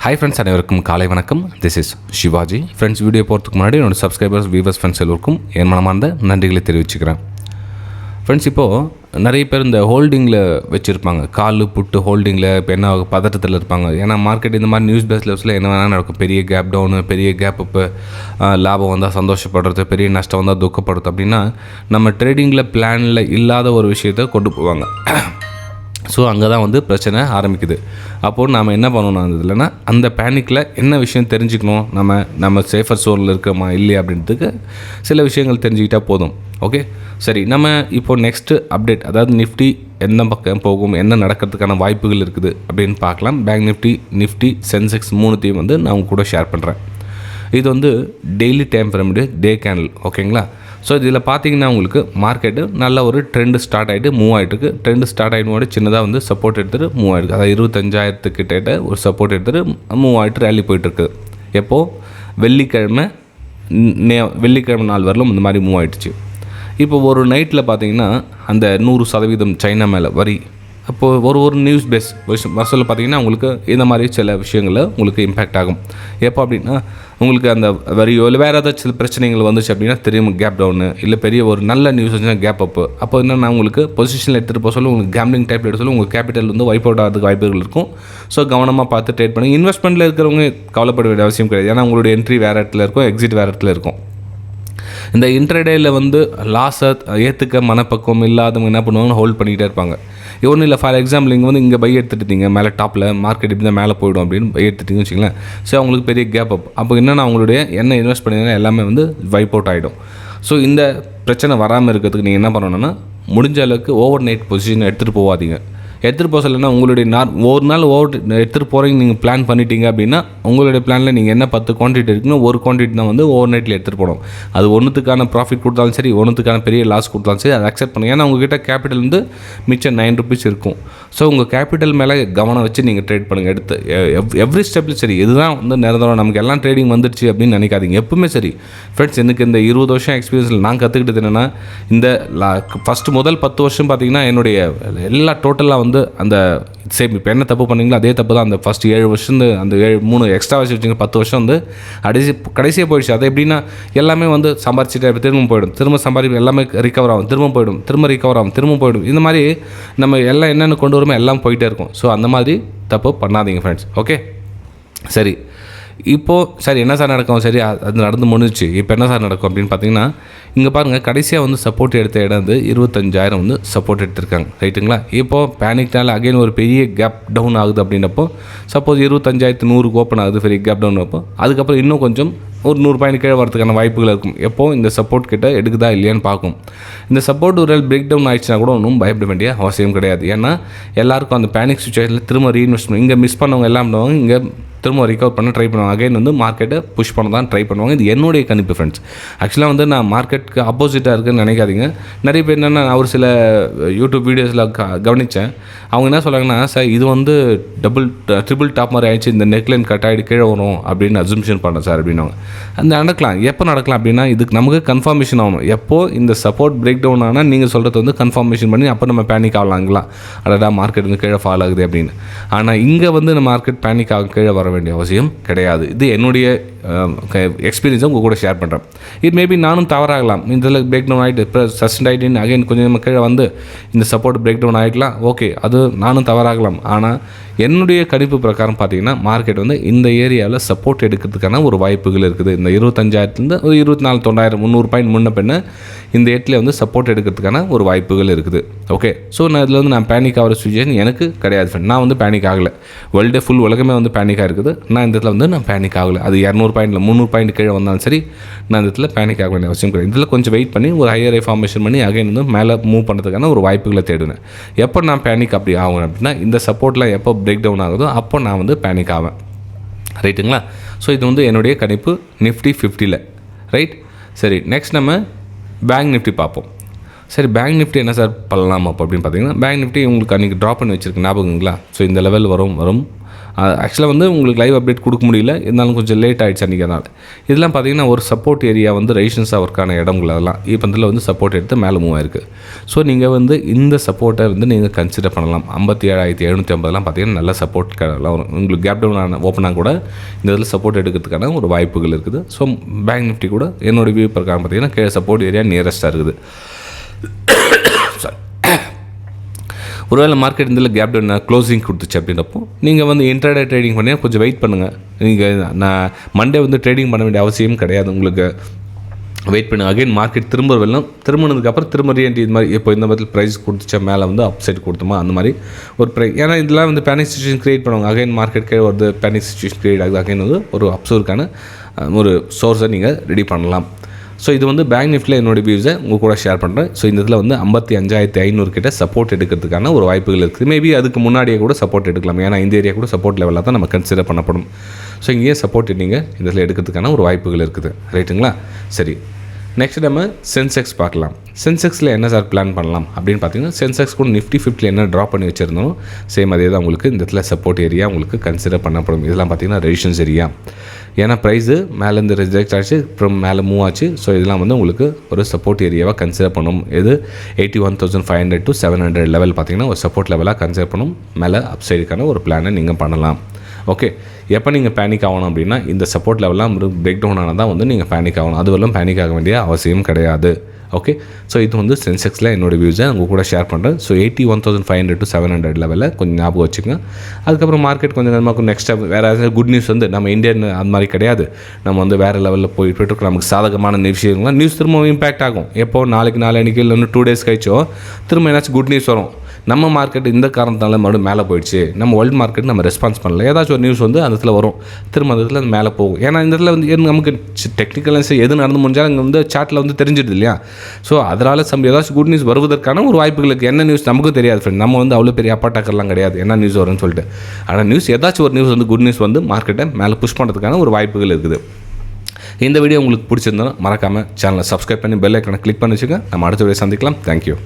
Hi friends, அனைவருக்கும் காலை வணக்கம். This is Shivaji. Friends, video போகிறதுக்கு முன்னாடி என்னோட சப்ஸ்கிரைபர்ஸ், வியூவர்ஸ், ஃப்ரெண்ட்ஸ் எல்லோருக்கும் என் மனமார்ந்த நன்றிகளை தெரிவிச்சுக்கிறேன். ஃப்ரெண்ட்ஸ், இப்போது நிறைய பேர் இந்த ஹோல்டிங்கில் வச்சுருப்பாங்க. கால் புட்டு ஹோல்டிங்கில் இப்போ என்ன பதட்டத்தில் இருப்பாங்க. ஏன்னா மார்க்கெட் இந்த மாதிரி நியூஸ் பேஸ் லெவல்ஸில் என்ன வேணால் நடக்கும். பெரிய கேப் டவுனு, பெரிய கேப் இப்போ லாபம் வந்தால் சந்தோஷப்படுறது, பெரிய நஷ்டம் வந்தால் துக்கப்படுறது. அப்படின்னா நம்ம ட்ரேடிங்கில் பிளானில் இல்லாத ஒரு விஷயத்தை கொண்டு போவாங்க. ஸோ அங்கே தான் வந்து பிரச்சனை ஆரம்பிக்குது. அப்போது நாம் என்ன பண்ணணும் இல்லைன்னா, அந்த பேனிக்கில் என்ன விஷயம் தெரிஞ்சுக்கணும், நம்ம சேஃபர் சோனில் இருக்கிறோமா இல்லையா அப்படின்றதுக்கு சில விஷயங்கள் தெரிஞ்சுக்கிட்டால் போதும். ஓகே, சரி. நம்ம இப்போது நெக்ஸ்ட்டு அப்டேட், அதாவது நிஃப்டி எந்த பக்கம் போகும், என்ன நடக்கிறதுக்கான வாய்ப்புகள் இருக்குது அப்படின்னு பார்க்கலாம். பேங்க் நிஃப்டி, சென்செக்ஸ் மூணுத்தையும் வந்து நான் உங்க கூட ஷேர் பண்ணுறேன். இது வந்து டெய்லி டைம் பிரமிடு, டே கேண்டில். ஓகேங்களா? ஸோ இதில் பார்த்தீங்கன்னா உங்களுக்கு மார்க்கெட்டு நல்ல ஒரு ட்ரெண்டு ஸ்டார்ட் ஆகிட்டு மூவ் ஆகிட்டுருக்கு. ட்ரெண்டு ஸ்டார்ட் ஆகிட்டு சின்னதாக வந்து சப்போர்ட் எடுத்துகிட்டு மூவ் ஆகிருக்கு. அதாவது 25,000 ஒரு சப்போர்ட் எடுத்துகிட்டு மூவ் ஆகிட்டு ரேலி போயிட்டுருக்குது. எப்போது வெள்ளிக்கிழமை நாள் வரலும் இந்த மாதிரி மூவ் ஆகிடுச்சு. இப்போ ஒரு நைட்டில் பார்த்தீங்கன்னா அந்த 100% சைனா மேலே வரி. அப்போது ஒரு நியூஸ் பேஸ் வசூலில் பார்த்தீங்கன்னா உங்களுக்கு இந்த மாதிரி சில விஷயங்களில் உங்களுக்கு இம்பேக்ட் ஆகும். எப்போ அப்படின்னா, உங்களுக்கு அந்த வரியோ இல்லை வேறு ஏதாச்சும் சில பிரச்சனைகள் வந்துச்சு அப்படின்னா தெரியும் கேப் டவுனு, இல்லை பெரிய ஒரு நல்ல நியூஸ் வந்துச்சுன்னா கேப் அப்பு. அப்போ என்னென்னா, உங்களுக்கு பொசிஷனில் எடுத்துகிட்டு போக சொல்ல, உங்களுக்கு கேம்லிங் டைப்பில் எடுத்து சொல்ல, உங்கள் கேபிட்டல் வந்து வைப் அவுட் ஆகிறதுக்கு வாய்ப்புகள் இருக்கும். ஸோ கவனமாக பார்த்து ட்ரேட் பண்ணி, இன்வெஸ்ட்மெண்ட்டில் இருக்கிறவங்க கவலைப்பட வேண்டிய அவசியம் கிடையாது. ஏன்னா உங்களுடைய என்ட்ரி வேறு இடத்துல இருக்கும், எக்ஸிட் வேறு இடத்துல இருக்கும். இந்த இன்ட்ரடேயில் வந்து லாஸை ஏற்றுக்க மனப்பக்குவம் இல்லாதவங்க என்ன பண்ணுவாங்கன்னா, ஹோல்ட் பண்ணிக்கிட்டே இருப்பாங்க. ஒன்றும் இல்லை, ஃபார் எக்ஸாம்பிள் நீங்கள் வந்து இங்கே பை எடுத்துட்டீங்க, மேலே டாப்பில் மார்க்கெட் இப்படி தான் மேலே போய்டும் அப்படின்னு பை எடுத்துட்டிங்கன்னு வச்சுங்களேன். ஸோ அவங்களுக்கு பெரிய கேப் அப். அப்போ என்னென்னா, அவங்களுடைய என்ன இன்வெஸ்ட் பண்ணிங்கன்னா எல்லாமே வந்து வைப் அவுட் ஆகிடும். ஸோ இந்த பிரச்சனை வராமல் இருக்கிறதுக்கு நீங்கள் என்ன பண்ணணும்னா, முடிஞ்ச அளவுக்கு ஓவர் நைட் பொசிஷனை எடுத்துகிட்டு போகாதீங்க. எடுத்துகிட்டு போக சொல்லலைன்னா, உங்களுடைய ஒரு நாள் எடுத்துகிட்டு போகிறீங்க நீங்கள் பிளான் பண்ணிட்டீங்க அப்படின்னா, உங்களுடைய பிளானில் நீங்கள் என்ன 10 குவான்டிட்டி இருக்குன்னு ஒரு குவான்டிட்டி தான் வந்து ஓவர் நைட்டில் எடுத்துகிட்டு போகணும். அது ஒன்றுத்துக்கான ப்ராஃபிட் கொடுத்தாலும் சரி, ஒன்றுத்துக்கான பெரிய லாஸ் கொடுத்தாலும் சரி, அதை அக்செப்ட் பண்ணுங்கள். ஏன்னா உங்கள்கிட்ட கேபிட்டல் வந்து மிச்சம் 9 rupees இருக்கும். ஸோ உங்கள் கேபிட்டல் மேலே கவனம் வச்சு நீங்கள் ட்ரேட் பண்ணுங்கள். எடுத்து எவ்ரி ஸ்டெப்லையும் சரி, இதுதான் வந்து நிரந்தரம், நமக்கு எல்லாம் ட்ரேடிங் வந்துடுச்சு அப்படின்னு நினைக்காதீங்க. எப்பவுமே சரி ஃப்ரெண்ட்ஸ், எனக்கு இந்த 20 வருஷம் எக்ஸ்பீரியன்ஸில் நான் கற்றுக்கிட்டது என்னென்னா, இந்த முதல் 10 வருஷம் பார்த்தீங்கன்னா என்னுடைய எல்லா டோட்டலாக வந்து அந்த சேம் இப்போ என்ன தப்பு பண்ணீங்களோ அதே தப்பு தான். அந்த ஃபஸ்ட் 7 வருஷம் அந்த 3 எக்ஸ்ட்ரா வச்சு வச்சுங்க 10 வருஷம் வந்து கடைசியாக போயிடுச்சு. அது எப்படின்னா, எல்லாமே வந்து சம்பாரிச்சுட்டு திரும்ப போயிடும், திரும்ப சம்பாதிக்கும், எல்லாமே ரிகவர் ஆகும், திரும்ப போயிடும், திரும்ப ரிகவர் ஆகும், திரும்ப போயிடும். இந்த மாதிரி நம்ம எல்லாம் என்னென்ன கொண்டு வருமோ எல்லாம் போயிட்டே இருக்கும். ஸோ அந்த மாதிரி தப்பு பண்ணாதீங்க ஃப்ரெண்ட்ஸ். ஓகே, சரி. இப்போது சரி, என்ன சார் நடக்கும்? சரி, அது நடந்து முடிஞ்சிச்சு. இப்போ என்ன சார் நடக்கும் அப்படின்னு பார்த்தீங்கன்னா, இங்கே பாருங்கள், கடைசியாக வந்து சப்போர்ட் எடுத்த இடம் வந்து 25,000 வந்து சப்போர்ட் எடுத்திருக்காங்க. ரைட்டுங்களா? இப்போது பேனிக்னால அகைன் ஒரு பெரிய கேப் டவுன் ஆகுது அப்படின்றப்போ, சப்போஸ் 25,100 ஓப்பன் ஆகுது, பெரிய கேப் டவுன் அப்போ, அதுக்கப்புறம் இன்னும் கொஞ்சம் ஒரு 100 பாயிண்ட் கீழே வரதுக்கான வாய்ப்புகள் இருக்கும். எப்போது இந்த சப்போர்ட் கிட்ட எடுக்குதா இல்லையான்னு பார்க்கும். இந்த சப்போர்ட் ஒரு பிரேக் டவுன் ஆயிடுச்சுன்னா கூட ஒன்றும் பயப்பட வேண்டிய அவசியம் கிடையாது. ஏன்னா எல்லாருக்கும் அந்த பேனிக் சுச்சுவேஷனில் திரும்ப ரீஇன்வெஸ்ட்மெண்ட், இங்கே மிஸ் பண்ணவங்க எல்லாம் பண்ணுவாங்க, இங்கே திரும்ப ரிகவர் பண்ண ட்ரை பண்ணுவாங்க. அகைன் வந்து மார்க்கெட்டை புஷ் பண்ண தான் ட்ரை பண்ணுவாங்க. இது என்னுடைய கணிப்பு ஃப்ரெண்ட்ஸ். ஆக்சுவலாக வந்து நான் மார்க்கெட்டுக்கு ஆப்போசிட்டாக இருக்குன்னு நினைக்காதீங்க. நிறைய பேர் என்னென்னா, நான் ஒரு சில யூடியூப் வீடியோஸில் கவனித்தேன். அவங்க என்ன சொல்கிறாங்கன்னா, சார் இது வந்து ட்ரிபிள் டாப் மாதிரி ஆயிடுச்சு, இந்த நெக்லைன் கட் ஆகிட்டு கீழே வரும் அப்படின்னு அசம்ஷன் பண்ணேன் சார் அப்படின்னுவாங்க. அந்த நடக்கலாம். எப்போ நடக்கலாம் அப்படின்னா, இதுக்கு நமக்கு கன்ஃபர்மேஷன் ஆகணும். எப்போது இந்த சப்போர்ட் பிரேக் டவுன் ஆனால் நீங்கள் சொல்கிறது வந்து கன்ஃபர்மேஷன் பண்ணி அப்போ நம்ம பேனிக் ஆகலாங்களா, அடடா மார்க்கெட் வந்து கீழே ஃபால் ஆகுது அப்படின்னு. ஆனால் இங்கே வந்து நம்ம மார்க்கெட் பேனிக் ஆக கீழே வர வேண்டிய அவசியம் கிடையாது. இது என்னுடைய எக்ஸ்பீரியன்ஸை உங்கள் கூட ஷேர் பண்ணுறேன். இது மேபி நானும் தவறாகலாம். இதில் பிரேக் டவுன் ஆகிட்டு இப்போ சஸ்டெண்ட் ஆகிட்டு அகைன் கொஞ்சம் நம்ம கீழே வந்து இந்த சப்போர்ட் பிரேக் டவுன் ஆகிக்கலாம். ஓகே, அது நானும் தவறாகலாம். ஆனால் என்னுடைய கணிப்பு பிரகாரம் பார்த்தீங்கன்னா, மார்க்கெட் வந்து இந்த ஏரியாவில் சப்போர்ட் எடுக்கிறதுக்கான ஒரு வாய்ப்புகள் இருக்குது. இந்த 25,000 ஒரு 24,900 300 பாயிண்ட் முன்ன பின்ன இந்த இடத்துல வந்து சப்போர்ட் எடுக்கிறதுக்கான ஒரு வாய்ப்புகள் இருக்குது. ஓகே, ஸோ நான் இதில் வந்து நான் பேனிக் ஆகிற சுச்சுவேஷன் எனக்கு கிடையாது ஃப்ரெண்ட். நான் வந்து பேனிக் ஆகலை. வேர்ல்டே ஃபுல் உலகமே வந்து பேனிக்காக இருக்குது. நான் இந்த இடத்துல வந்து நான் பேனிக் ஆகலை. அது 200 பாயிண்டில் 300 பாயிண்ட் கீழே வந்தாலும் சரி, நான் இந்த இடத்துல பேனிக் ஆக வேண்டிய அவசியம் கிடையாது. இதில் கொஞ்சம் வெயிட் பண்ணி ஒரு ஹையர் ஃபார்மேஷன் பண்ணி அகைன் வந்து மேலே மூவ் பண்ணுறதுக்கான ஒரு வாய்ப்புகளை தேடுவேன். எப்போ நான் பேனிக் அப்படி ஆகும் அப்படின்னா, இந்த சப்போர்ட்லாம் எப்போ பிரேக் டவுன் ஆகுதோ அப்போ நான் வந்து பேனிக் ஆவேன். ரைட்டுங்களா? ஸோ இது வந்து என்னுடைய கணிப்பு நிஃப்டி 50ல். ரைட், சரி. நெக்ஸ்ட் நம்ம பேங்க் நிஃப்டி பார்ப்போம். சரி, பேங்க் நிஃப்டி என்ன சார் பண்ணலாம் அப்போ அப்படின்னு பார்த்தீங்கன்னா, பேங்க் நிஃப்டி உங்களுக்கு அன்றைக்கி ட்ராப் பண்ணி வச்சுருக்கு ஞாபகங்களா? ஸோ இந்த லெவல் வரும் ஆக்சுவலாக வந்து உங்களுக்கு லைவ் அப்டேட் கொடுக்க முடியல, இருந்தாலும் கொஞ்சம் லேட் ஆகிடுச்சு அன்றைக்கி. அதனால் இதெல்லாம் பார்த்தீங்கன்னா ஒரு சப்போர்ட் ஏரியா வந்து ரெசிஸ்டன்ஸாக ஒர்க்கான இடங்கள் அதெல்லாம் இப்போ இதில் வந்து சப்போர்ட் எடுத்து மேலே மூவ் ஆயிருக்கு. ஸோ நீங்கள் வந்து இந்த சப்போர்ட்டை வந்து நீங்கள் கன்சிடர் பண்ணலாம். 57,750 பார்த்தீங்கன்னா நல்ல சப்போர்ட் வரும். உங்களுக்கு கேப் டவுன் ஓப்பனாக கூட இந்த இதில் சப்போர்ட் எடுக்கிறதுக்கான ஒரு வாய்ப்புகள் இருக்குது. ஸோ பேங்க் நிஃப்டி கூட என்னோடய வியூ பிரகாரம் பார்த்தீங்கன்னா சப்போர்ட் ஏரியா நியரஸ்ட்டாக இருக்குது. ஒருவேளை மார்க்கெட் இதில் கேப் டவுன் க்ளோசிங் கொடுத்துச்சு அப்படின்றப்போ நீங்கள் வந்து இன்ட்ராடே ட்ரேடிங் பண்ணி கொஞ்சம் வெயிட் பண்ணுங்கள். நீங்கள் நான் மண்டே வந்து ட்ரேடிங் பண்ண வேண்டிய அவசியம் கிடையாது. உங்களுக்கு வெயிட் பண்ணி அகைன் மார்க்கெட் திரும்ப வரலாம், திரும்பினதுக்கப்புறம் திரும்ப ரீஎன்ட்ரி இது மாதிரி இப்போ இந்த மாதிரி ப்ரைஸ் கொடுத்துச்சா மேலே வந்து அப் சைட் கொடுத்தோமா அந்த மாதிரி ஒரு ஏன்னா இதெல்லாம் வந்து பேனிக் சிச்சுவேஷன் க்ரியேட் பண்ணுவாங்க. அகைன் மார்க்கெட் கீழே வருது, பேனிக் சிச்சுவேஷன் க்ரியேட் ஆகுது, அகைன் வந்து ஒரு அப்சோருக்கான ஒரு சோர்ஸை நீங்கள் ரெடி பண்ணலாம். ஸோ இது வந்து பேங்க் நிஃப்டியில் என்னோடய வியூஸை உங்கள் கூட ஷேர் பண்ணுறேன். ஸோ இந்த இதில் வந்து 55,500 கிட்ட சப்போர்ட் எடுக்கிறதுக்கான ஒரு வாய்ப்புகள் இருக்குது. மேபி அதுக்கு முன்னாடியே கூட சப்போர்ட் எடுக்கலாம். ஏன்னா இந்த ஏரியா கூட சப்போர்ட் லெவலில் தான் நம்ம கன்சிடர் பண்ணப்படும். ஸோ இங்கேயே சப்போர்ட் நீங்கள் இந்த இதில் எடுக்கிறதுக்கான ஒரு வாய்ப்புகள் இருக்குது. ரைட்டுங்களா? சரி, நெக்ஸ்ட் நம்ம சென்செக்ஸ் பார்க்கலாம். சென்செக்ஸில் என்ன சார் பிளான் பண்ணலாம் அப்படின்னு பார்த்தீங்கன்னா, சென்செக்ஸ் கூட நிஃப்டி 50 என்ன ட்ராப் பண்ணி வச்சுருந்தோம் சேம் அதே தான் உங்களுக்கு இந்த இடத்துல சப்போர்ட் ஏரியா உங்களுக்கு கன்சிடர் பண்ணப்படும். இதெல்லாம் பார்த்தீங்கன்னா ரெசிஸ்டன்ஸ் ஏரியா. ஏன்னா ப்ரைஸு மேலேருந்து ரிஜெக்ட் ஆச்சு, அப்புறம் மேலே மூவ் ஆச்சு. ஸோ இதெல்லாம் வந்து உங்களுக்கு ஒரு சப்போர்ட் ஏரியாவாக கன்சிடர் பண்ணணும். இது 81,500 to 700 லெவல் பார்த்தீங்கன்னா ஒரு சப்போர்ட் லெவலாக கன்சிடர் பண்ணணும். மேலே அப்சைடுக்கான ஒரு பிளானை நீங்கள் பண்ணலாம். ஓகே, எப்போ நீங்கள் பேனிக் ஆகணும் அப்படின்னா இந்த சப்போர்ட் லெவலாம் பிரேக் டவுன் ஆனால் தான் வந்து நீங்கள் பேனிக் ஆகணும். அதுவரையும் பேனிக் ஆக வேண்டிய அவசியம் கிடையாது. ஓகே, ஸோ இது வந்து சென்செக்ஸில் என்னோடய வியூஸை உங்கள் கூட ஷேர் பண்ணுறேன். ஸோ 81,500 to 700 லெவலில் கொஞ்சம் ஞாபகம் வச்சுக்கோங்க. அதுக்கப்புறம் மார்க்கெட் கொஞ்சம் நேரமாக நெக்ஸ்ட் வேறு ஏதாவது குட் நியூஸ் வந்து நம்ம இந்தியன் அந்த மாதிரி கிடையாது. நம்ம வந்து வேறு லெவலில் போயிட்டு நமக்கு சாதகமான விஷயங்கள்லாம் நியூஸ் திரும்ப இம்பேக்ட் ஆகும். எப்போ நாளைக்கு நாளைக்கு இல்லை இன்னும் 2 days கழிச்சோ திரும்ப ஏதாச்சும் குட் நியூஸ் வரும். நம்ம மார்க்கெட் இந்த காரணத்தால மறுபடியும் மேலே போயிடுச்சு, நம்ம வேர்ல்டு மார்க்கெட் நம்ம ரெஸ்பான்ஸ் பண்ணல, ஏதாச்சும் ஒரு நியூஸ் வந்து அந்த இடத்துல வரும், திரும்ப அந்த இடத்துல மேலே போகும். ஏன்னா இந்த இடத்துல வந்து நமக்கு டெக்னிக்கலாக எது நடந்து முடிஞ்சாலும் இங்கே வந்து சாட்டில் வந்து தெரிஞ்சிடுது இல்லையா? ஸோ அதனால் ஏதாச்சும் குட் நியூஸ் வருவதற்கான ஒரு வாய்ப்புகளுக்கு என்ன நியூஸ் நமக்கு தெரியாது ஃப்ரெண்ட். நம்ம வந்து அவ்வளோ பெரிய அப்பாட்டாக்கெல்லாம் கிடையாது என்ன நியூஸ் வரும்னு சொல்லிட்டு. ஆனால் நியூஸ் ஏதாச்சும் ஒரு நியூஸ் வந்து குட் நியூஸ் வந்து மார்க்கெட்டை மேலே புஷ் பண்ணுறதுக்கான ஒரு வாய்ப்புகள் இருக்குது. இந்த வீடியோ உங்களுக்கு பிடிச்சிருந்தோன்னா மறக்காமல் சேனலை சப்ஸ்கிரைப் பண்ணி பெல் ஐக்கானை கிளிக் பண்ணி வச்சுங்க. நம்ம அடுத்த வீடியோ சந்திக்கலாம். தேங்க்யூ.